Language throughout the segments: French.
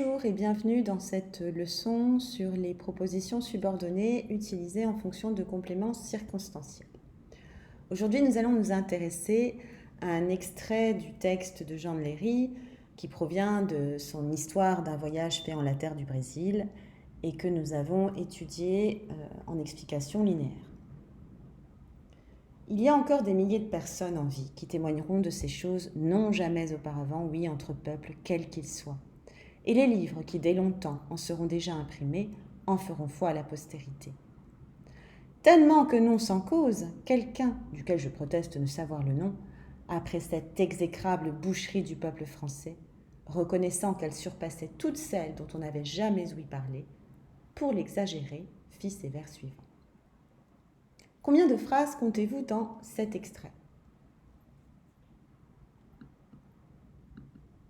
Bonjour et bienvenue dans cette leçon sur les propositions subordonnées utilisées en fonction de compléments circonstanciels. Aujourd'hui, nous allons nous intéresser à un extrait du texte de Jean de Léry qui provient de son histoire d'un voyage fait en la terre du Brésil et que nous avons étudié en explication linéaire. Il y a encore des milliers de personnes en vie qui témoigneront de ces choses non jamais auparavant, oui, entre peuples, quels qu'ils soient. Et les livres qui, dès longtemps, en seront déjà imprimés, en feront foi à la postérité. Tellement que non sans cause, quelqu'un, duquel je proteste ne savoir le nom, après cette exécrable boucherie du peuple français, reconnaissant qu'elle surpassait toutes celles dont on n'avait jamais ouï parler, pour l'exagérer, fit ces vers suivants. Combien de phrases comptez-vous dans cet extrait ?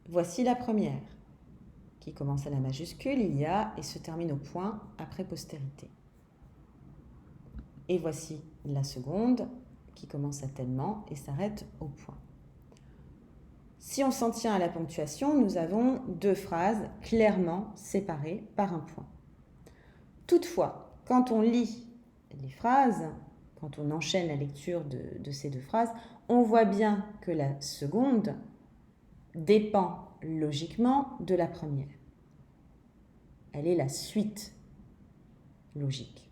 Voici la première, qui commence à la majuscule, il y a, et se termine au point après postérité. Et voici la seconde, qui commence à tellement et s'arrête au point. Si on s'en tient à la ponctuation, nous avons deux phrases clairement séparées par un point. Toutefois, quand on lit les phrases, quand on enchaîne la lecture de ces deux phrases, on voit bien que la seconde dépend logiquement de la première. Elle est la suite logique.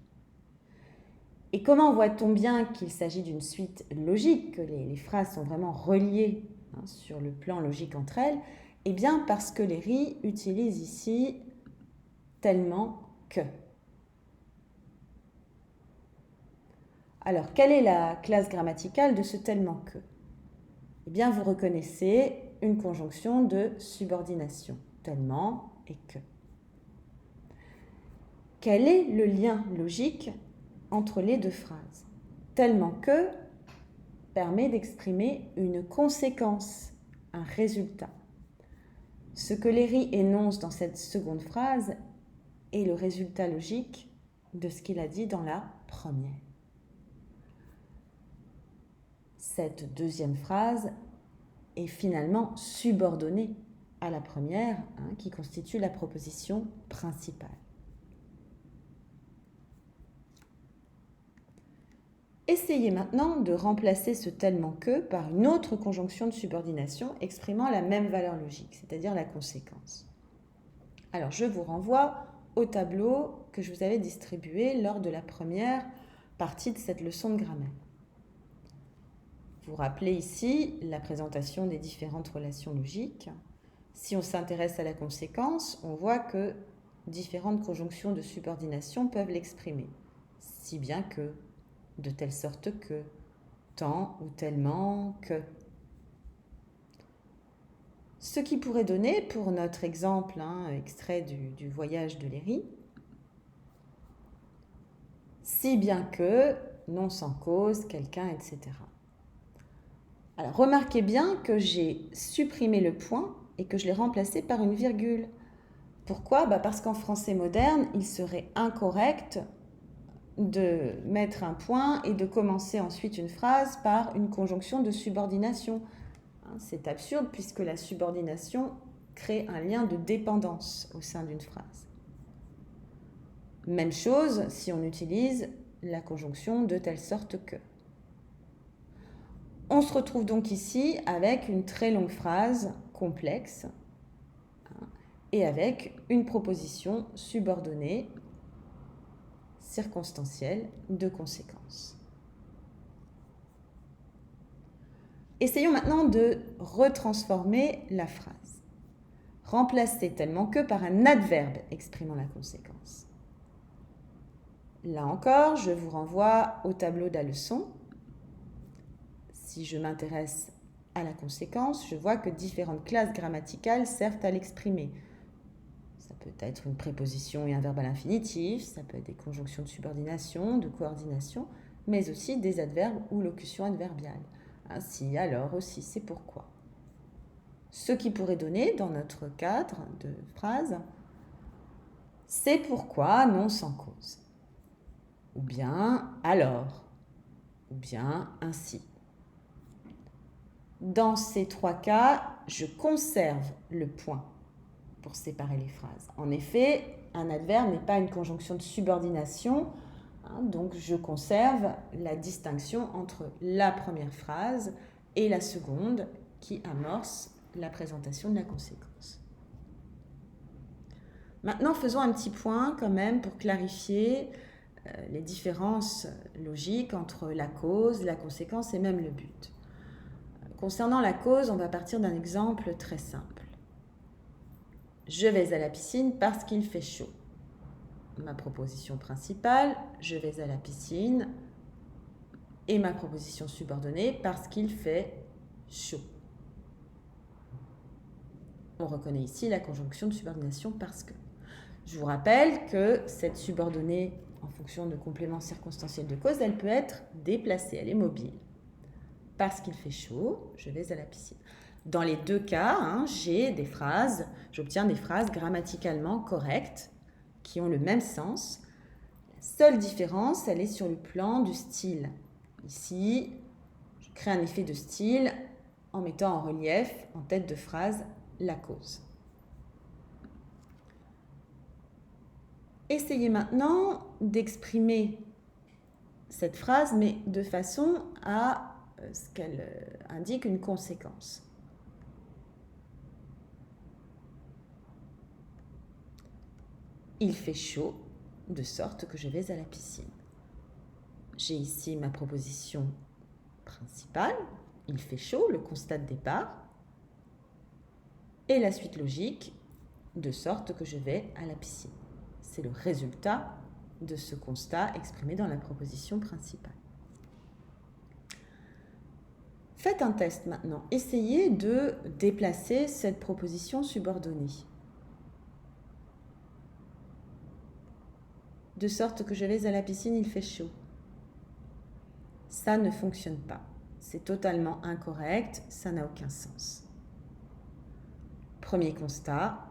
Et comment voit-on bien qu'il s'agit d'une suite logique, que les phrases sont vraiment reliées sur le plan logique entre elles ? Eh bien parce que Léry utilise ici tellement que. Alors, quelle est la classe grammaticale de ce tellement que ? Eh bien, vous reconnaissez une conjonction de subordination, tellement et que. Quel est le lien logique entre les deux phrases ? Tellement que permet d'exprimer une conséquence, un résultat. Ce que Léry énonce dans cette seconde phrase est le résultat logique de ce qu'il a dit dans la première. Cette deuxième phrase est finalement subordonnée à la première, qui constitue la proposition principale. Essayez maintenant de remplacer ce tellement que par une autre conjonction de subordination exprimant la même valeur logique, c'est-à-dire la conséquence. Alors, je vous renvoie au tableau que je vous avais distribué lors de la première partie de cette leçon de grammaire. Vous rappelez ici la présentation des différentes relations logiques. Si on s'intéresse à la conséquence, on voit que différentes conjonctions de subordination peuvent l'exprimer, si bien que, de telle sorte que, tant ou tellement que. Ce qui pourrait donner, pour notre exemple, extrait du voyage de Léry, si bien que, non sans cause, quelqu'un, etc. Alors, remarquez bien que j'ai supprimé le point et que je l'ai remplacé par une virgule. Pourquoi ? Parce qu'en français moderne, il serait incorrect de mettre un point et de commencer ensuite une phrase par une conjonction de subordination. C'est absurde puisque la subordination crée un lien de dépendance au sein d'une phrase. Même chose si on utilise la conjonction de telle sorte que. On se retrouve donc ici avec une très longue phrase complexe et avec une proposition subordonnée circonstancielle de conséquence. Essayons maintenant de retransformer la phrase. Remplacer tellement que par un adverbe exprimant la conséquence. Là encore, je vous renvoie au tableau de la leçon. Si je m'intéresse à la conséquence, je vois que différentes classes grammaticales servent à l'exprimer. Ça peut être une préposition et un verbe à l'infinitif, ça peut être des conjonctions de subordination, de coordination, mais aussi des adverbes ou locutions adverbiales. Si, alors, aussi, c'est pourquoi. Ce qui pourrait donner, dans notre cadre de phrase, c'est pourquoi, non sans cause. Ou bien alors, ou bien ainsi. Dans ces trois cas, je conserve le point. pour séparer les phrases. En effet, un adverbe n'est pas une conjonction de subordination, donc je conserve la distinction entre la première phrase et la seconde qui amorce la présentation de la conséquence. Maintenant, faisons un petit point quand même pour clarifier les différences logiques entre la cause, la conséquence et même le but. Concernant la cause, on va partir d'un exemple très simple. Je vais à la piscine parce qu'il fait chaud. Ma proposition principale, je vais à la piscine, et ma proposition subordonnée, parce qu'il fait chaud. On reconnaît ici la conjonction de subordination parce que. Je vous rappelle que cette subordonnée, en fonction de complément circonstanciel de cause, elle peut être déplacée, elle est mobile. Parce qu'il fait chaud, je vais à la piscine. Dans les deux cas, j'obtiens des phrases grammaticalement correctes qui ont le même sens. La seule différence, elle est sur le plan du style. Ici, je crée un effet de style en mettant en relief, en tête de phrase, la cause. Essayez maintenant d'exprimer cette phrase, mais de façon à ce qu'elle indique une conséquence. Il fait chaud, de sorte que je vais à la piscine. J'ai ici ma proposition principale, il fait chaud, le constat de départ, et la suite logique, de sorte que je vais à la piscine. C'est le résultat de ce constat exprimé dans la proposition principale. Faites un test maintenant. Essayez de déplacer cette proposition subordonnée. De sorte que je vais à la piscine, il fait chaud. Ça ne fonctionne pas. C'est totalement incorrect, ça n'a aucun sens. Premier constat,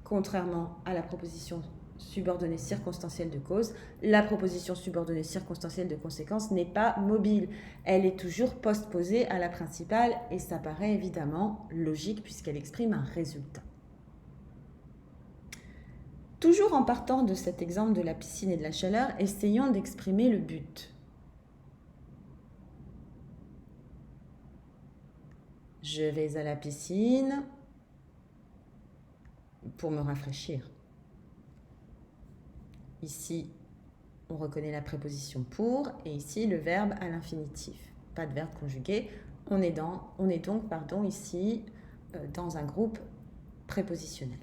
contrairement à la proposition subordonnée circonstancielle de cause, la proposition subordonnée circonstancielle de conséquence n'est pas mobile. Elle est toujours postposée à la principale et ça paraît évidemment logique puisqu'elle exprime un résultat. Toujours en partant de cet exemple de la piscine et de la chaleur, essayons d'exprimer le but. Je vais à la piscine pour me rafraîchir. Ici, on reconnaît la préposition pour et ici le verbe à l'infinitif. Pas de verbe conjugué. On est donc ici dans un groupe prépositionnel.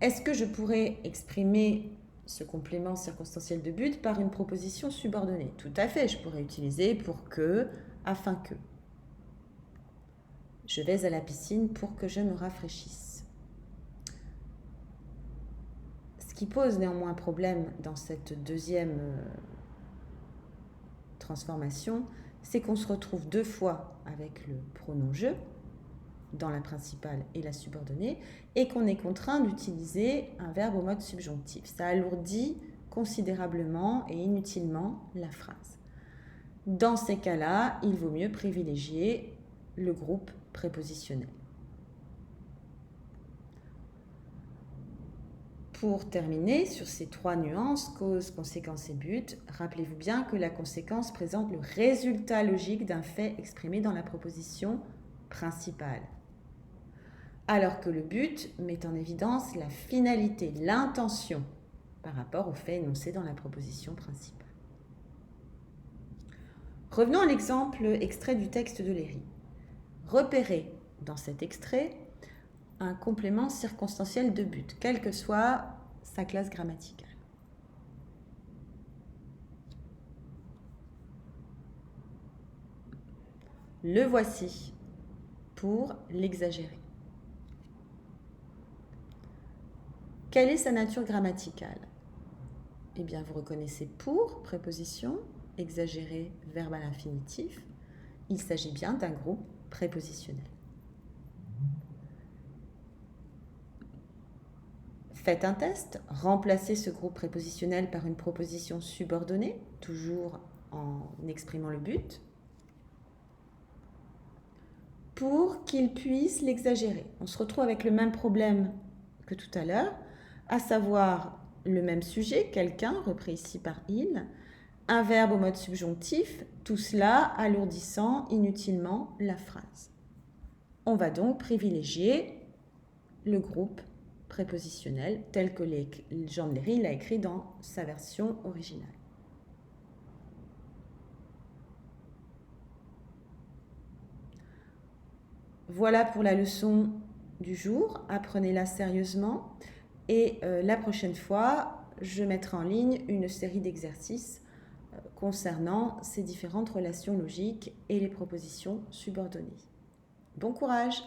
Est-ce que je pourrais exprimer ce complément circonstanciel de but par une proposition subordonnée? Tout à fait, je pourrais utiliser pour que, afin que. Je vais à la piscine pour que je me rafraîchisse. Ce qui pose néanmoins problème dans cette deuxième transformation, c'est qu'on se retrouve deux fois avec le pronom je dans la principale et la subordonnée et qu'on est contraint d'utiliser un verbe au mode subjonctif. Ça alourdit considérablement et inutilement la phrase. Dans ces cas-là, il vaut mieux privilégier le groupe prépositionnel. Pour terminer sur ces trois nuances, cause, conséquence et but, rappelez-vous bien que la conséquence présente le résultat logique d'un fait exprimé dans la proposition principale, alors que le but met en évidence la finalité, l'intention par rapport au fait énoncé dans la proposition principale. Revenons à l'exemple extrait du texte de Léry. Repérez dans cet extrait un complément circonstanciel de but, quelle que soit sa classe grammaticale. Le voici pour l'exagérer. Quelle est sa nature grammaticale? Eh bien, vous reconnaissez pour, préposition, exagérer, verbe à l'infinitif. Il s'agit bien d'un groupe prépositionnel. Faites un test, remplacez ce groupe prépositionnel par une proposition subordonnée, toujours en exprimant le but. pour qu'il puisse l'exagérer. On se retrouve avec le même problème que tout à l'heure, à savoir le même sujet, quelqu'un, repris ici par il, un verbe au mode subjonctif, tout cela alourdissant inutilement la phrase. On va donc privilégier le groupe prépositionnel tel que Jean de Léry l'a écrit dans sa version originale. Voilà pour la leçon du jour, apprenez-la sérieusement et la prochaine fois, je mettrai en ligne une série d'exercices concernant ces différentes relations logiques et les propositions subordonnées. Bon courage!